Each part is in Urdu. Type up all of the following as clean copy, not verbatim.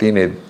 3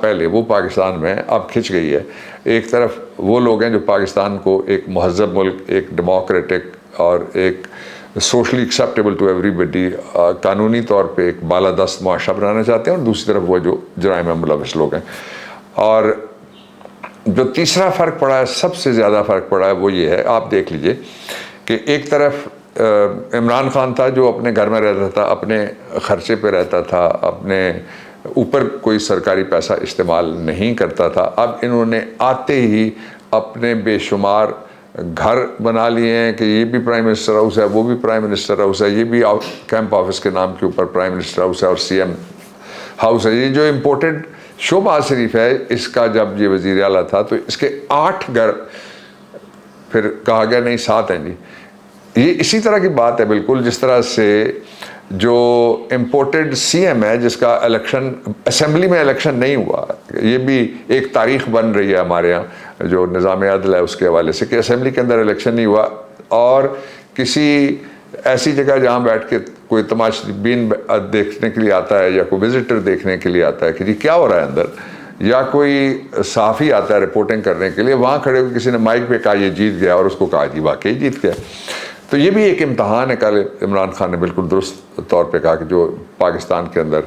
پہلے وہ پاکستان میں اب کھنچ گئی ہے. ایک طرف وہ لوگ ہیں جو پاکستان کو ایک مہذب ملک، ایک ڈیموکریٹک اور ایک سوشلی ایکسیپٹیبل ٹو ایوری بڈی، قانونی طور پہ ایک بالادست معاشرہ بنانا چاہتے ہیں، اور دوسری طرف وہ جو جرائم میں ملوث لوگ ہیں. اور جو تیسرا فرق پڑا ہے، سب سے زیادہ فرق پڑا ہے، وہ یہ ہے، آپ دیکھ لیجئے کہ ایک طرف عمران خان تھا جو اپنے گھر میں رہتا تھا، اپنے خرچے پہ رہتا تھا، اپنے اوپر کوئی سرکاری پیسہ استعمال نہیں کرتا تھا. اب انہوں نے آتے ہی اپنے بے شمار گھر بنا لیے ہیں کہ یہ بھی پرائم منسٹر ہاؤس ہے، وہ بھی پرائم منسٹر ہاؤس ہے، یہ بھی کیمپ آفس کے نام کے اوپر پرائم منسٹر ہاؤس ہے اور سی ایم ہاؤس ہے. یہ جو امپورٹنٹ شہباز شریف ہے، اس کا جب یہ وزیر اعلیٰ تھا تو اس کے 8 گھر، پھر کہا گیا نہیں 7 ہیں جی. یہ اسی طرح کی بات ہے بالکل جس طرح سے جو امپورٹڈ سی ایم ہے جس کا الیکشن اسمبلی میں الیکشن نہیں ہوا. یہ بھی ایک تاریخ بن رہی ہے ہمارے ہاں جو نظام عدل ہے اس کے حوالے سے کہ اسمبلی کے اندر الیکشن نہیں ہوا، اور کسی ایسی جگہ جہاں بیٹھ کے کوئی تماشا بین دیکھنے کے لیے آتا ہے یا کوئی وزٹر دیکھنے کے لیے آتا ہے کہ جی کیا ہو رہا ہے اندر، یا کوئی صحافی آتا ہے رپورٹنگ کرنے کے لیے، وہاں کھڑے ہو کسی نے مائک پہ کہا یہ جیت گیا اور اس کو کہا جی واقعی جیت گیا. تو یہ بھی ایک امتحان ہے. کل عمران خان نے بالکل درست طور پہ کہا کہ جو پاکستان کے اندر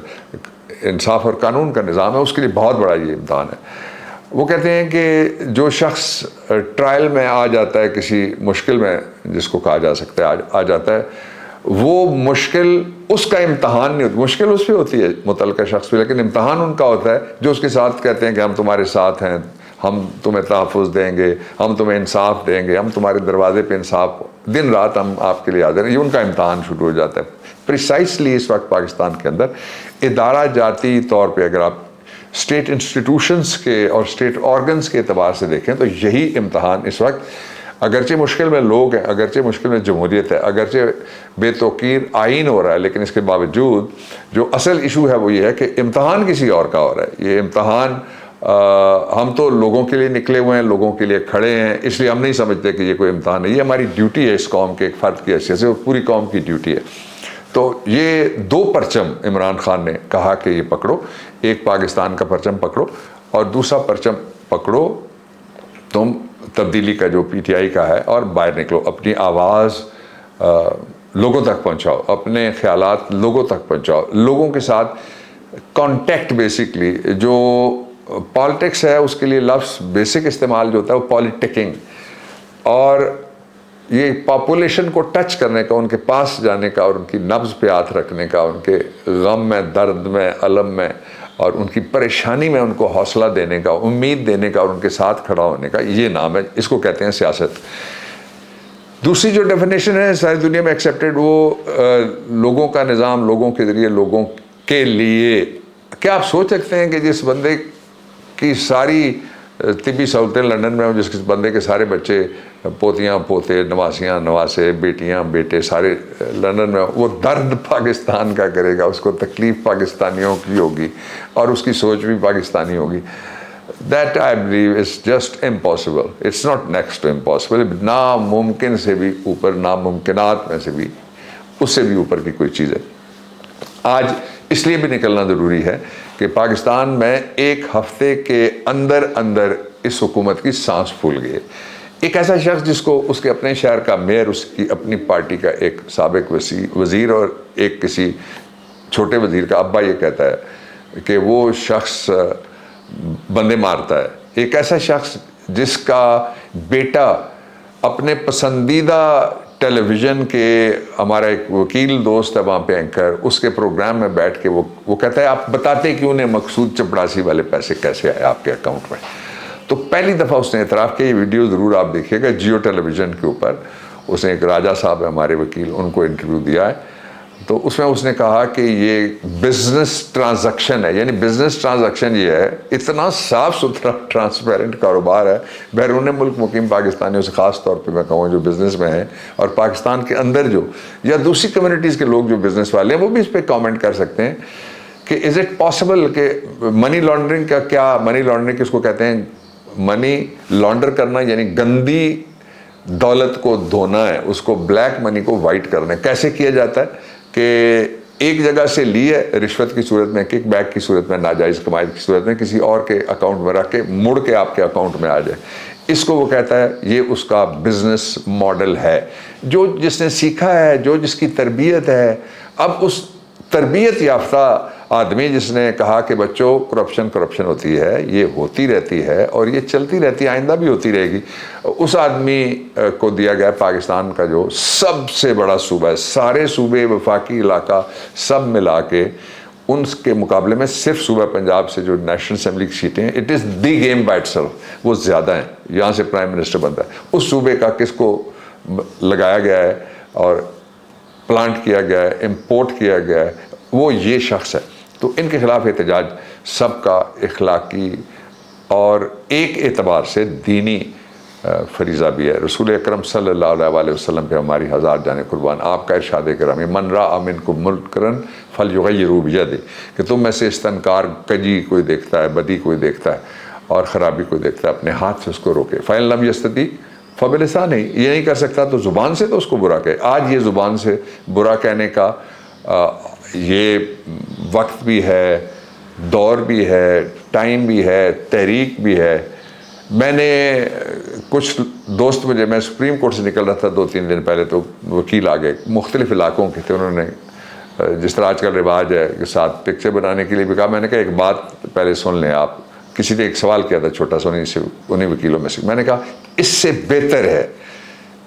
انصاف اور قانون کا نظام ہے اس کے لیے بہت بڑا یہ امتحان ہے. وہ کہتے ہیں کہ جو شخص ٹرائل میں آ جاتا ہے کسی مشکل میں، جس کو کہا جا سکتا ہے آ جاتا ہے، وہ مشکل اس کا امتحان نہیں ہوتی. مشکل اس پہ ہوتی ہے متعلقہ شخص پہ، لیکن امتحان ان کا ہوتا ہے جو اس کے ساتھ کہتے ہیں کہ ہم تمہارے ساتھ ہیں، ہم تمہیں تحفظ دیں گے، ہم تمہیں انصاف دیں گے، ہم تمہارے دروازے پہ انصاف دن رات ہم آپ کے لیے حاضر ہیں. یہ ان کا امتحان شروع ہو جاتا ہے. پریسائسلی اس وقت پاکستان کے اندر ادارہ جاتی طور پہ اگر آپ اسٹیٹ انسٹیٹیوشنز کے اور اسٹیٹ آرگنز کے اعتبار سے دیکھیں تو یہی امتحان اس وقت، اگرچہ مشکل میں لوگ ہیں، اگرچہ مشکل میں جمہوریت ہے، اگرچہ بے توقیر آئین ہو رہا ہے، لیکن اس کے باوجود جو اصل ایشو ہے وہ یہ ہے کہ امتحان کسی اور کا ہو رہا ہے. یہ امتحان ہم تو لوگوں کے لیے نکلے ہوئے ہیں، لوگوں کے لیے کھڑے ہیں، اس لیے ہم نہیں سمجھتے کہ یہ کوئی امتحان ہے. یہ ہماری ڈیوٹی ہے اس قوم کے ایک فرد کی حیثیت سے، اور پوری قوم کی ڈیوٹی ہے. تو یہ 2 پرچم عمران خان نے کہا کہ یہ پکڑو، ایک پاکستان کا پرچم پکڑو اور دوسرا پرچم پکڑو تم تبدیلی کا جو پی ٹی آئی کا ہے، اور باہر نکلو، اپنی آواز لوگوں تک پہنچاؤ، اپنے خیالات لوگوں تک پہنچاؤ، لوگوں کے ساتھ کانٹیکٹ. بیسکلی جو پالیٹکس ہے اس کے لیے لفظ بیسک استعمال جو ہوتا ہے وہ پالیٹکنگ، اور یہ پاپولیشن کو ٹچ کرنے کا، ان کے پاس جانے کا اور ان کی نبض پہ ہاتھ رکھنے کا، ان کے غم میں، درد میں، الم میں اور ان کی پریشانی میں ان کو حوصلہ دینے کا، امید دینے کا اور ان کے ساتھ کھڑا ہونے کا، یہ نام ہے. اس کو کہتے ہیں سیاست. دوسری جو ڈیفینیشن ہے ساری دنیا میں ایکسیپٹیڈ، وہ لوگوں کا نظام، لوگوں کے ذریعے، لوگوں کے لیے. کیا آپ سوچ سکتے ہیں کہ جس بندے کی ساری طبی سہولتیں لندن میں ہوں، جس بندے کے سارے بچے، پوتیاں پوتے، نواسیاں نواسے، بیٹیاں بیٹے سارے لندن میں، وہ درد پاکستان کا کرے گا، اس کو تکلیف پاکستانیوں کی ہوگی اور اس کی سوچ بھی پاکستانی ہوگی. That I believe is just impossible. It's not next to impossible. ناممکن سے بھی اوپر، ناممکنات میں سے بھی اس سے بھی اوپر کی کوئی چیز ہے. آج اس لیے بھی نکلنا ضروری ہے کہ پاکستان میں 1 ہفتے کے اندر اندر اس حکومت کی سانس پھول گئی ہے. ایک ایسا شخص جس کو اس کے اپنے شہر کا میئر، اس کی اپنی پارٹی کا ایک سابق وزیر اور ایک کسی چھوٹے وزیر کا ابا یہ کہتا ہے کہ وہ شخص بندے مارتا ہے. ایک ایسا شخص جس کا بیٹا اپنے پسندیدہ ٹیلی ویژن کے، ہمارا ایک وکیل دوست ہے وہاں پہ اینکر، اس کے پروگرام میں بیٹھ کے وہ کہتا ہے آپ بتاتے کیوں نہیں مقصود چپڑاسی والے پیسے کیسے آئے آپ کے اکاؤنٹ میں. تو پہلی دفعہ اس نے اعتراف کیا. یہ ویڈیو ضرور آپ دیکھیے گا جیو ٹیلی ویژن کے اوپر. اس نے ایک راجہ صاحب ہے ہمارے وکیل، ان کو انٹرویو دیا ہے، تو اس میں اس نے کہا کہ یہ بزنس ٹرانزیکشن ہے. یعنی بزنس ٹرانزیکشن یہ ہے، اتنا صاف ستھرا ٹرانسپیرنٹ کاروبار ہے. بیرون ملک مقیم پاکستانیوں سے خاص طور پہ میں کہوں جو بزنس میں ہیں، اور پاکستان کے اندر جو یا دوسری کمیونٹیز کے لوگ جو بزنس والے ہیں، وہ بھی اس پہ کامنٹ کر سکتے ہیں کہ از اٹ پاسبل کہ منی لانڈرنگ کا کیا، منی لانڈرنگ کس کو کہتے ہیں؟ منی لانڈر کرنا یعنی گندی دولت کو دھونا ہے، اس کو بلیک منی کو وائٹ کرنا ہے. کیسے کیا جاتا ہے کہ ایک جگہ سے لی ہے رشوت کی صورت میں، کک بیک کی صورت میں، ناجائز کمائی کی صورت میں، کسی اور کے اکاؤنٹ میں رکھ کے مڑ کے آپ کے اکاؤنٹ میں آ جائے، اس کو وہ کہتا ہے یہ اس کا بزنس ماڈل ہے۔ جو جس نے سیکھا ہے، جو جس کی تربیت ہے، اب اس تربیت یافتہ آدمی جس نے کہا کہ بچوں کرپشن ہوتی ہے، یہ ہوتی رہتی ہے اور یہ چلتی رہتی ہے، آئندہ بھی ہوتی رہے گی، اس آدمی کو دیا گیا پاکستان کا جو سب سے بڑا صوبہ ہے، سارے صوبے وفاقی علاقہ سب ملا کے ان کے مقابلے میں صرف صوبہ پنجاب سے جو نیشنل اسمبلی کی سیٹیں ہیں، it is the game by it self, وہ زیادہ ہیں، یہاں سے پرائم منسٹر بنتا ہے، اس صوبے کا کس کو لگایا گیا ہے اور پلانٹ کیا گیا ہے، امپورٹ کیا گیا ہے، وہ یہ شخص ہے۔ تو ان کے خلاف احتجاج سب کا اخلاقی اور ایک اعتبار سے دینی فریضہ بھی ہے۔ رسول اکرم صلی اللہ علیہ وسلم پہ ہماری ہزار جانیں قربان، آپ کا ارشاد گرامی من رأى منکم منکرا فلیغیرہ بیدہ، کہ تم میں سے استنکار، کجی کوئی دیکھتا ہے، بدی کوئی دیکھتا ہے اور خرابی کوئی دیکھتا ہے، اپنے ہاتھ سے اس کو روکے۔ فإن لم یستطع فبلسانہ، یہ نہیں کر سکتا تو زبان سے تو اس کو برا کہے۔ آج یہ زبان سے برا کہنے کا یہ وقت بھی ہے، دور بھی ہے، ٹائم بھی ہے، تحریک بھی ہے۔ میں نے کچھ دوست میں سپریم کورٹ سے نکل رہا تھا 2-3 دن پہلے، تو وکیل آ گئے، مختلف علاقوں کے تھے، انہوں نے جس طرح آج کل رواج ہے کہ ساتھ پکچر بنانے کے لیے بھی کہا، میں نے کہا ایک بات پہلے سن لیں آپ، کسی نے ایک سوال کیا تھا چھوٹا سا انہیں وکیلوں میں سے، میں نے کہا اس سے بہتر ہے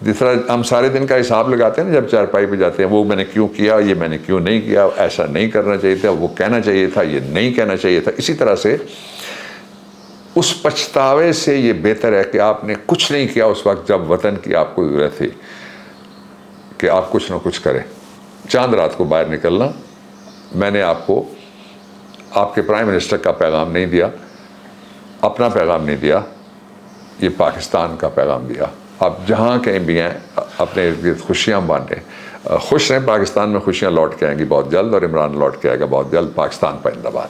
جس طرح ہم سارے دن کا حساب لگاتے ہیں نا جب چارپائی پہ جاتے ہیں، وہ میں نے کیوں کیا، یہ میں نے کیوں نہیں کیا، ایسا نہیں کرنا چاہیے تھا، وہ کہنا چاہیے تھا، یہ نہیں کہنا چاہیے تھا، اسی طرح سے اس پچھتاوے سے یہ بہتر ہے کہ آپ نے کچھ نہیں کیا اس وقت جب وطن کی آپ کو ضرورت تھی کہ آپ کچھ نہ کچھ کریں۔ چاند رات کو باہر نکلنا، میں نے آپ کو آپ کے پرائم منسٹر کا پیغام نہیں دیا، اپنا پیغام نہیں دیا، یہ پاکستان کا پیغام دیا۔ آپ جہاں کہیں بھی ہیں اپنے ارد گرد خوشیاں بانٹیں، خوش رہیں، پاکستان میں خوشیاں لوٹ کے آئیں گی بہت جلد، اور عمران لوٹ کے آئے گا بہت جلد۔ پاکستان پائندہ باد۔